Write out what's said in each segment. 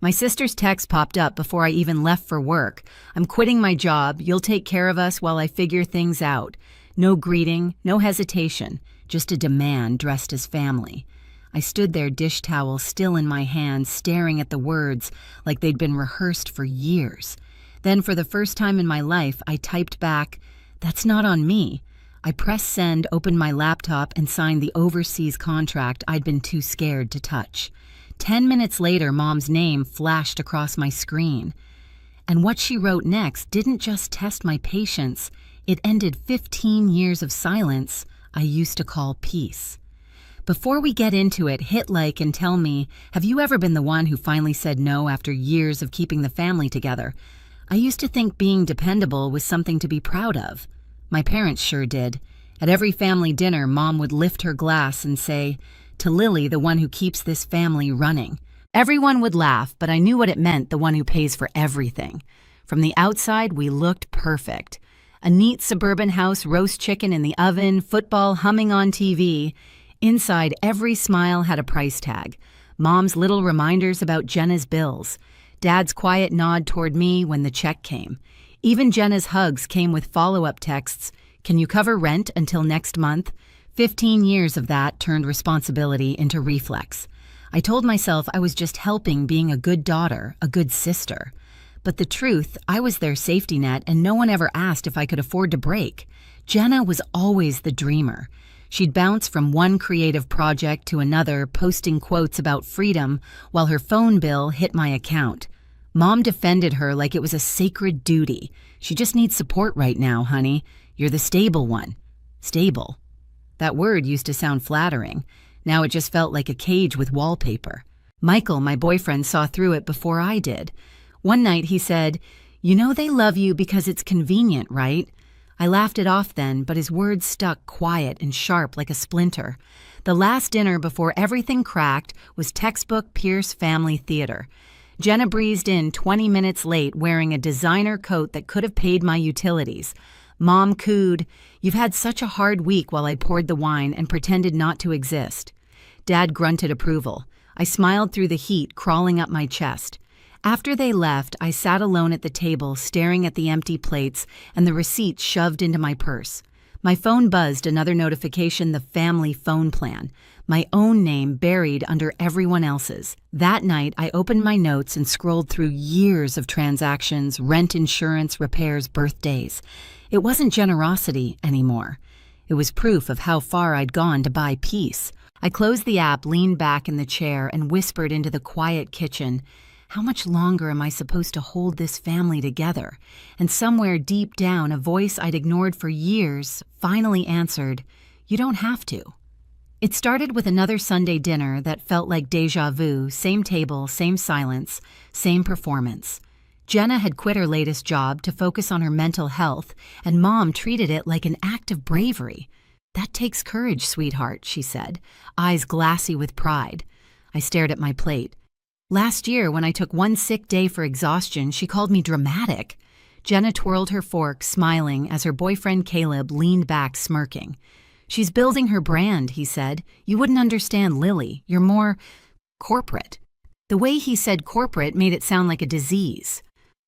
My sister's text popped up before I even left for work. I'm quitting my job. You'll take care of us while I figure things out. No greeting, no hesitation, just a demand dressed as family. I stood there, dish towel still in my hand, staring at the words like they'd been rehearsed for years. Then, for the first time in my life, I typed back, "That's not on me." I pressed send, opened my laptop, and signed the overseas contract I'd been too scared to touch. 10 minutes later, Mom's name flashed across my screen. And what she wrote next didn't just test my patience, it ended 15 years of silence I used to call peace. Before we get into it, hit like and tell me, have you ever been the one who finally said no after years of keeping the family together? I used to think being dependable was something to be proud of. My parents sure did. At every family dinner, Mom would lift her glass and say, "To Lily, the one who keeps this family running." Everyone would laugh, but I knew what it meant, the one who pays for everything. From the outside, we looked perfect. A neat suburban house, roast chicken in the oven, football humming on TV. Inside, every smile had a price tag. Mom's little reminders about Jenna's bills. Dad's quiet nod toward me when the check came. Even Jenna's hugs came with follow-up texts. "Can you cover rent until next month?" 15 years of that turned responsibility into reflex. I told myself I was just helping, being a good daughter, a good sister. But the truth, I was their safety net and no one ever asked if I could afford to break. Jenna was always the dreamer. She'd bounce from one creative project to another, posting quotes about freedom while her phone bill hit my account. Mom defended her like it was a sacred duty. "She just needs support right now, honey. You're the stable one." Stable. That word used to sound flattering. Now it just felt like a cage with wallpaper. Michael, my boyfriend, saw through it before I did. One night he said, "You know they love you because it's convenient, right?" I laughed it off then, but his words stuck quiet and sharp like a splinter. The last dinner before everything cracked was textbook Pierce family theater. Jenna breezed in 20 minutes late wearing a designer coat that could have paid my utilities. Mom cooed, "You've had such a hard week," while I poured the wine and pretended not to exist. Dad grunted approval. I smiled through the heat crawling up my chest. After they left, I sat alone at the table staring at the empty plates and the receipts shoved into my purse. My phone buzzed, another notification, the family phone plan. My own name buried under everyone else's. That night, I opened my notes and scrolled through years of transactions, rent, insurance, repairs, birthdays. It wasn't generosity anymore. It was proof of how far I'd gone to buy peace. I closed the app, leaned back in the chair, and whispered into the quiet kitchen, "How much longer am I supposed to hold this family together?" And somewhere deep down, a voice I'd ignored for years finally answered, "You don't have to." It started with another Sunday dinner that felt like déjà vu, same table, same silence, same performance. Jenna had quit her latest job to focus on her mental health, and Mom treated it like an act of bravery. "That takes courage, sweetheart," she said, eyes glassy with pride. I stared at my plate. Last year, when I took one sick day for exhaustion, she called me dramatic. Jenna twirled her fork, smiling, as her boyfriend Caleb leaned back, smirking. "She's building her brand," he said. "You wouldn't understand Lily. You're more corporate." The way he said corporate made it sound like a disease.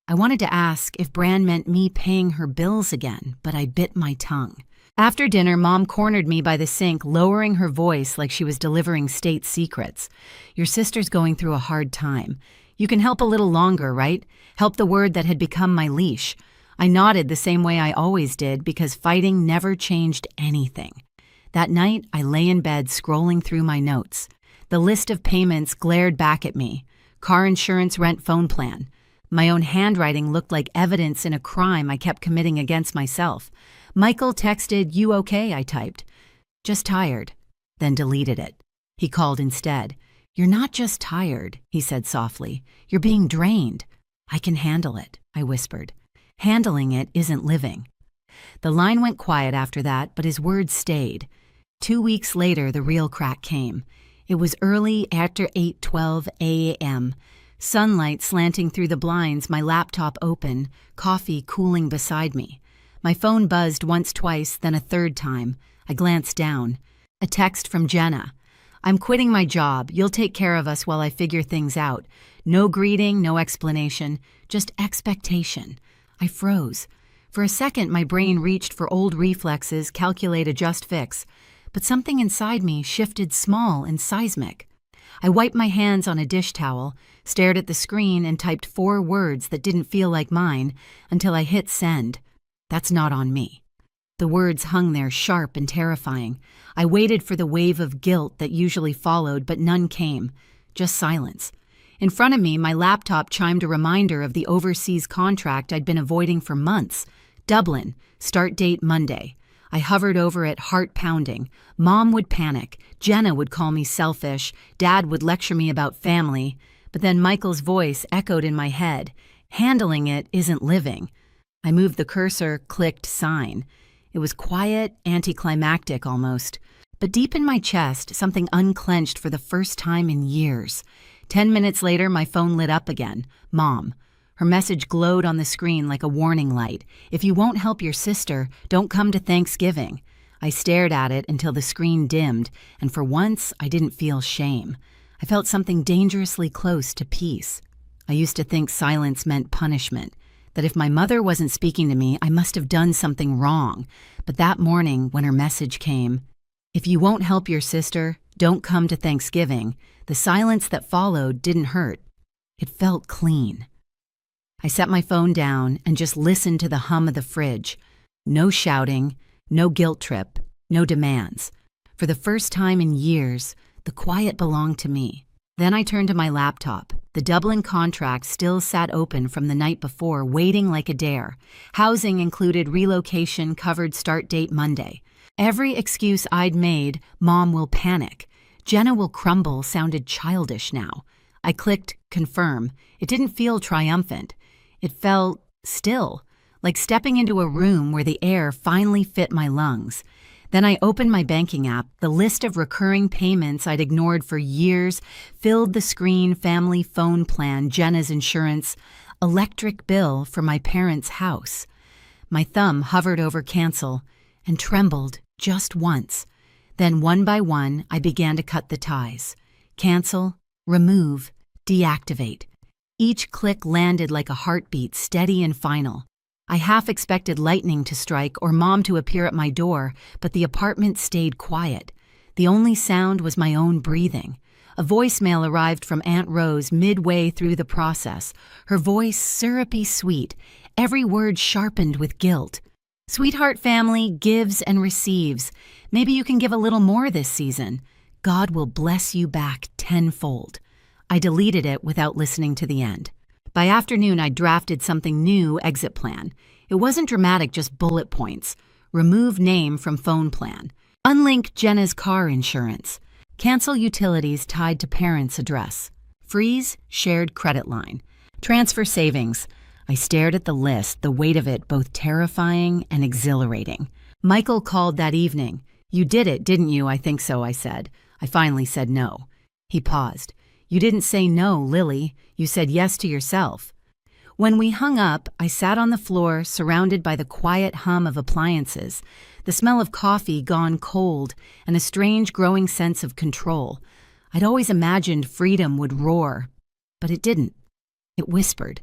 I wanted to ask if brand meant me paying her bills again, but I bit my tongue. After dinner, Mom cornered me by the sink, lowering her voice like she was delivering state secrets. "Your sister's going through a hard time. You can help a little longer, right? Help," the word that had become my leash. I nodded the same way I always did because fighting never changed anything. That night, I lay in bed scrolling through my notes. The list of payments glared back at me. Car insurance, rent, phone plan. My own handwriting looked like evidence in a crime I kept committing against myself. Michael texted, "You okay?" I typed. "Just tired," then deleted it. He called instead. "You're not just tired," he said softly. "You're being drained." "I can handle it," I whispered. "Handling it isn't living." The line went quiet after that, but his words stayed. 2 weeks later, the real crack came. It was early after 8:12 a.m. Sunlight slanting through the blinds, my laptop open, coffee cooling beside me. My phone buzzed once, twice, then a third time. I glanced down. A text from Jenna. I'm quitting my job. You'll take care of us while I figure things out. No greeting, no explanation, just expectation. I froze. For a second, my brain reached for old reflexes, calculate, adjust, fix. But something inside me shifted small and seismic. I wiped my hands on a dish towel, stared at the screen, and typed 4 words that didn't feel like mine until I hit send. That's not on me. The words hung there, sharp and terrifying. I waited for the wave of guilt that usually followed, but none came. Just silence. In front of me, my laptop chimed a reminder of the overseas contract I'd been avoiding for months. Dublin, start date Monday. I hovered over it, heart pounding. Mom would panic. Jenna would call me selfish. Dad would lecture me about family. But then Michael's voice echoed in my head. Handling it isn't living. I moved the cursor, clicked sign. It was quiet, anticlimactic almost. But deep in my chest, something unclenched for the first time in years. 10 minutes later, my phone lit up again. Mom. Her message glowed on the screen like a warning light. If you won't help your sister, don't come to Thanksgiving. I stared at it until the screen dimmed, and for once, I didn't feel shame. I felt something dangerously close to peace. I used to think silence meant punishment, that if my mother wasn't speaking to me, I must have done something wrong. But that morning, when her message came, if you won't help your sister, don't come to Thanksgiving, the silence that followed didn't hurt. It felt clean. I set my phone down and just listened to the hum of the fridge. No shouting, no guilt trip, no demands. For the first time in years, the quiet belonged to me. Then I turned to my laptop. The Dublin contract still sat open from the night before, waiting like a dare. Housing included relocation, covered start date Monday. Every excuse I'd made, Mom will panic. Jenna will crumble, sounded childish now. I clicked confirm. It didn't feel triumphant. It felt still, like stepping into a room where the air finally fit my lungs. Then I opened my banking app. The list of recurring payments I'd ignored for years filled the screen: family phone plan, Jenna's insurance, electric bill for my parents' house. My thumb hovered over cancel and trembled just once. Then one by one, I began to cut the ties. Cancel, remove, deactivate. Each click landed like a heartbeat, steady and final. I half expected lightning to strike or Mom to appear at my door, but the apartment stayed quiet. The only sound was my own breathing. A voicemail arrived from Aunt Rose midway through the process, her voice syrupy sweet, every word sharpened with guilt. Sweetheart family gives and receives. Maybe you can give a little more this season. God will bless you back tenfold. I deleted it without listening to the end. By afternoon, I drafted something new exit plan. It wasn't dramatic, just bullet points. Remove name from phone plan. Unlink Jenna's car insurance. Cancel utilities tied to parents' address. Freeze shared credit line. Transfer savings. I stared at the list, the weight of it both terrifying and exhilarating. Michael called that evening. You did it, didn't you? I think so, I said. I finally said no. He paused. You didn't say no, Lily. You said yes to yourself. When we hung up, I sat on the floor, surrounded by the quiet hum of appliances, the smell of coffee gone cold, and a strange growing sense of control. I'd always imagined freedom would roar, but it didn't. It whispered.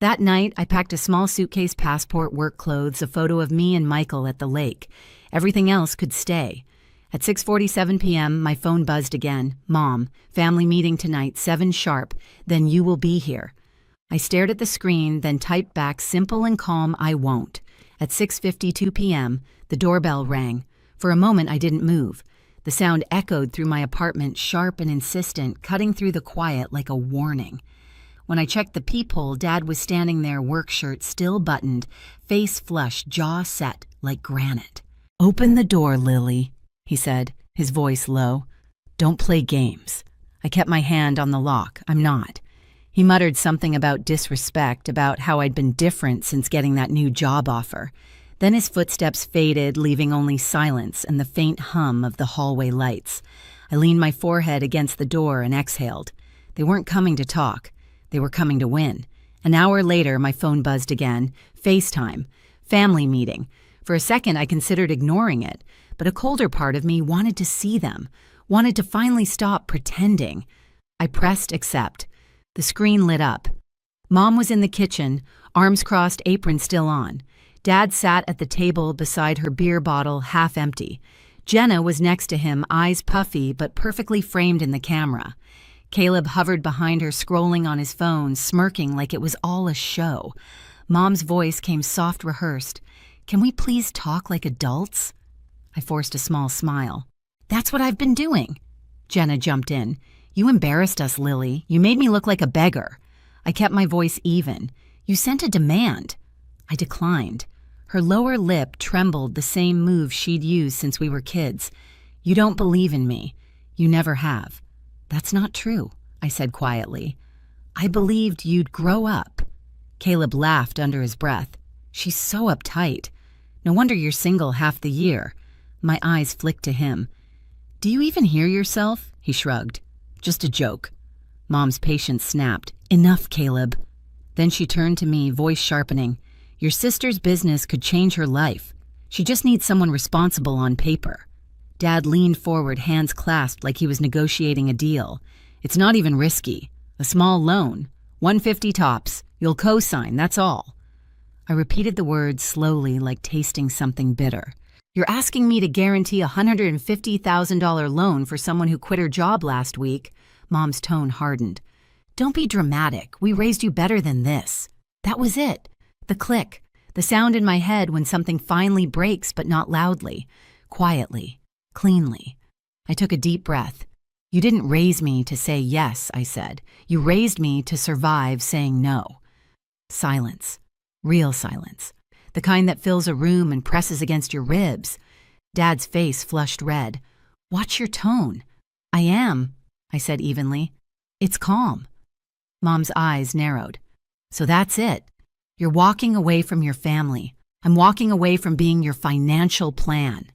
That night, I packed a small suitcase, passport, work clothes, a photo of me and Michael at the lake. Everything else could stay. At 6:47 p.m., my phone buzzed again. Mom, family meeting tonight, 7 sharp. Then you will be here. I stared at the screen, then typed back simple and calm, I won't. At 6:52 p.m., the doorbell rang. For a moment, I didn't move. The sound echoed through my apartment, sharp and insistent, cutting through the quiet like a warning. When I checked the peephole, Dad was standing there, work shirt still buttoned, face flushed, jaw set like granite. Open the door, Lily, he said, his voice low. Don't play games. I kept my hand on the lock. I'm not. He muttered something about disrespect, about how I'd been different since getting that new job offer. Then his footsteps faded, leaving only silence and the faint hum of the hallway lights. I leaned my forehead against the door and exhaled. They weren't coming to talk. They were coming to win. An hour later, my phone buzzed again. FaceTime. Family meeting. For a second, I considered ignoring it, but a colder part of me wanted to see them, Wanted to finally stop pretending. I pressed accept. The screen lit up. Mom was in the kitchen, arms crossed, apron still on. Dad sat at the table beside her beer bottle, half empty. Jenna was next to him, eyes puffy but perfectly framed in the camera. Caleb hovered behind her, scrolling on his phone, smirking like it was all a show. Mom's voice came soft, rehearsed. "Can we please talk like adults?" I forced a small smile. "That's what I've been doing." Jenna jumped in. "You embarrassed us, Lily. You made me look like a beggar." I kept my voice even. "You sent a demand." I declined. Her lower lip trembled, the same move she'd used since we were kids. "You don't believe in me. You never have." "That's not true," I said quietly. "I believed you'd grow up." Caleb laughed under his breath. "She's so uptight. No wonder you're single half the year." My eyes flicked to him. "Do you even hear yourself?" He shrugged. "Just a joke." Mom's patience snapped. "Enough, Caleb." Then she turned to me, voice sharpening. "Your sister's business could change her life. She just needs someone responsible on paper." Dad leaned forward, hands clasped like he was negotiating a deal. "It's not even risky. A small loan. $150 tops. You'll co-sign, that's all." I repeated the words slowly, like tasting something bitter. "You're asking me to guarantee a $150,000 loan for someone who quit her job last week?" Mom's tone hardened. "Don't be dramatic. We raised you better than this." That was it. The click. The sound in my head when something finally breaks, but not loudly. Quietly. Cleanly. I took a deep breath. "You didn't raise me to say yes," I said. "You raised me to survive saying no." Silence. Real silence. The kind that fills a room and presses against your ribs. Dad's face flushed red. "Watch your tone." "I am," I said evenly. "It's calm." Mom's eyes narrowed. "So that's it. You're walking away from your family. I'm walking away from being your financial plan."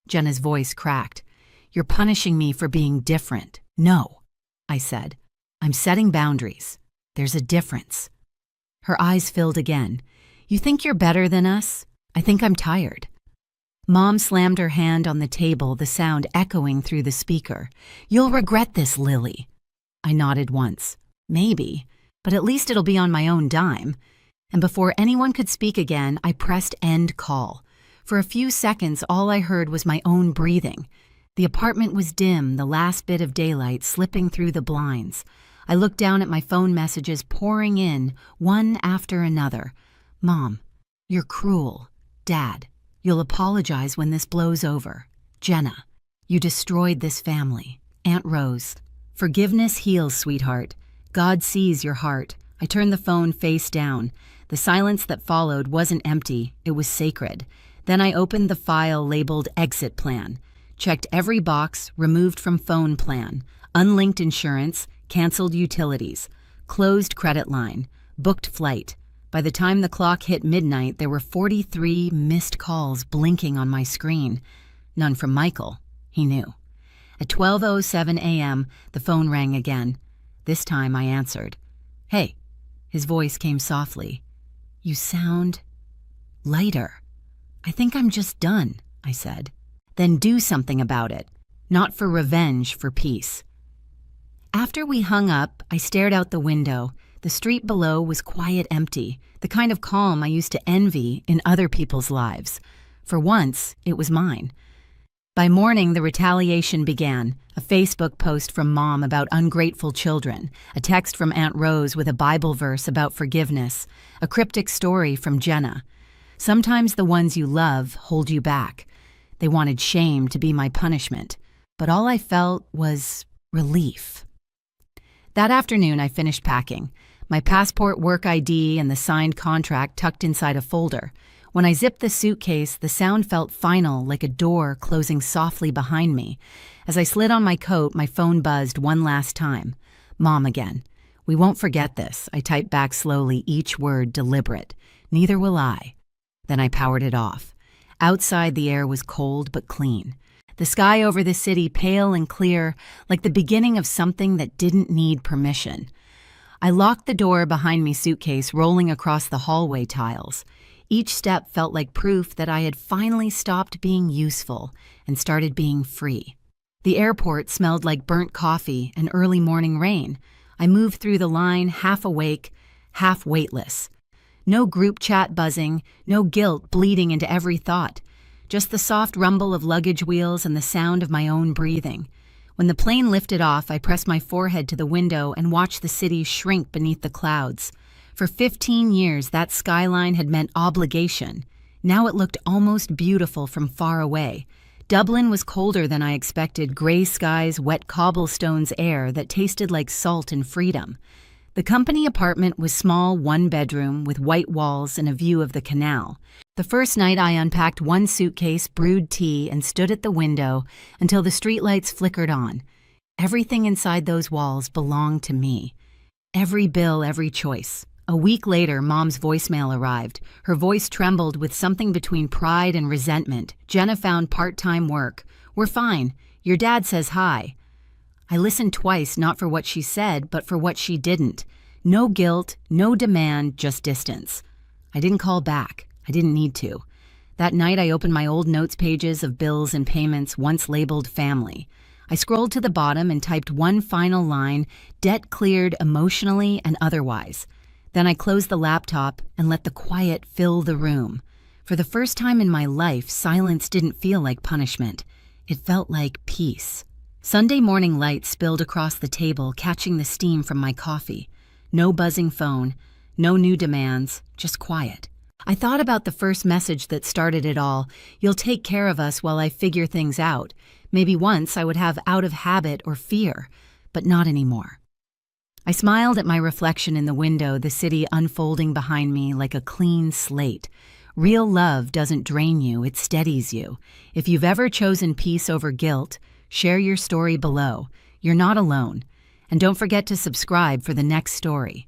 Jenna's voice cracked. "You're punishing me for being different." "No," I said. "I'm setting boundaries. There's a difference." Her eyes filled again. "You think you're better than us? I think I'm tired." Mom slammed her hand on the table, the sound echoing through the speaker. "You'll regret this, Lily." I nodded once. "Maybe, but at least it'll be on my own dime." And before anyone could speak again, I pressed end call. For a few seconds, all I heard was my own breathing. The apartment was dim, the last bit of daylight slipping through the blinds. I looked down at my phone messages pouring in, one after another. "Mom, you're cruel. Dad, you'll apologize when this blows over. Jenna, you destroyed this family. Aunt Rose, forgiveness heals, sweetheart. God sees your heart." I turned the phone face down. The silence that followed wasn't empty, it was sacred. Then I opened the file labeled Exit Plan, checked every box, removed from phone plan, unlinked insurance, canceled utilities, closed credit line, booked flight. By the time the clock hit midnight, there were 43 missed calls blinking on my screen. None from Michael. He knew. At 12:07 a.m., the phone rang again. This time I answered. "Hey." His voice came softly. "You sound lighter." "I think I'm just done," I said. "Then do something about it. Not for revenge, for peace." After we hung up, I stared out the window. The street below was quiet, empty, the kind of calm I used to envy in other people's lives. For once, it was mine. By morning, the retaliation began. A Facebook post from Mom about ungrateful children, a text from Aunt Rose with a Bible verse about forgiveness, a cryptic story from Jenna. Sometimes the ones you love hold you back. They wanted shame to be my punishment, but all I felt was relief. That afternoon, I finished packing. My passport, work ID, and the signed contract tucked inside a folder. When I zipped the suitcase, the sound felt final, like a door closing softly behind me. As I slid on my coat, my phone buzzed one last time. Mom again. "We won't forget this," I typed back slowly, each word deliberate. "Neither will I." Then I powered it off. Outside, the air was cold but clean. The sky over the city pale and clear, like the beginning of something that didn't need permission. I locked the door behind me suitcase, rolling across the hallway tiles. Each step felt like proof that I had finally stopped being useful and started being free. The airport smelled like burnt coffee and early morning rain. I moved through the line, half awake, half weightless. No group chat buzzing, no guilt bleeding into every thought. Just the soft rumble of luggage wheels and the sound of my own breathing. When the plane lifted off, I pressed my forehead to the window and watched the city shrink beneath the clouds. For 15 years, that skyline had meant obligation. Now it looked almost beautiful from far away. Dublin was colder than I expected, gray skies, wet cobblestones, air that tasted like salt and freedom. The company apartment was small, one bedroom, with white walls and a view of the canal. The first night I unpacked one suitcase, brewed tea, and stood at the window until the streetlights flickered on. Everything inside those walls belonged to me. Every bill, every choice. A week later, Mom's voicemail arrived. Her voice trembled with something between pride and resentment. "Jenna found part-time work. We're fine. Your dad says hi." I listened twice, not for what she said, but for what she didn't. No guilt, no demand, just distance. I didn't call back. I didn't need to. That night, I opened my old notes pages of bills and payments, once labeled family. I scrolled to the bottom and typed one final line, debt cleared emotionally and otherwise. Then I closed the laptop and let the quiet fill the room. For the first time in my life, silence didn't feel like punishment. It felt like peace. Sunday morning light spilled across the table, catching the steam from my coffee. No buzzing phone, no new demands, just quiet. I thought about the first message that started it all. "You'll take care of us while I figure things out." Maybe once I would have out of habit or fear, but not anymore. I smiled at my reflection in the window, the city unfolding behind me like a clean slate. Real love doesn't drain you, it steadies you. If you've ever chosen peace over guilt, share your story below. You're not alone. And don't forget to subscribe for the next story.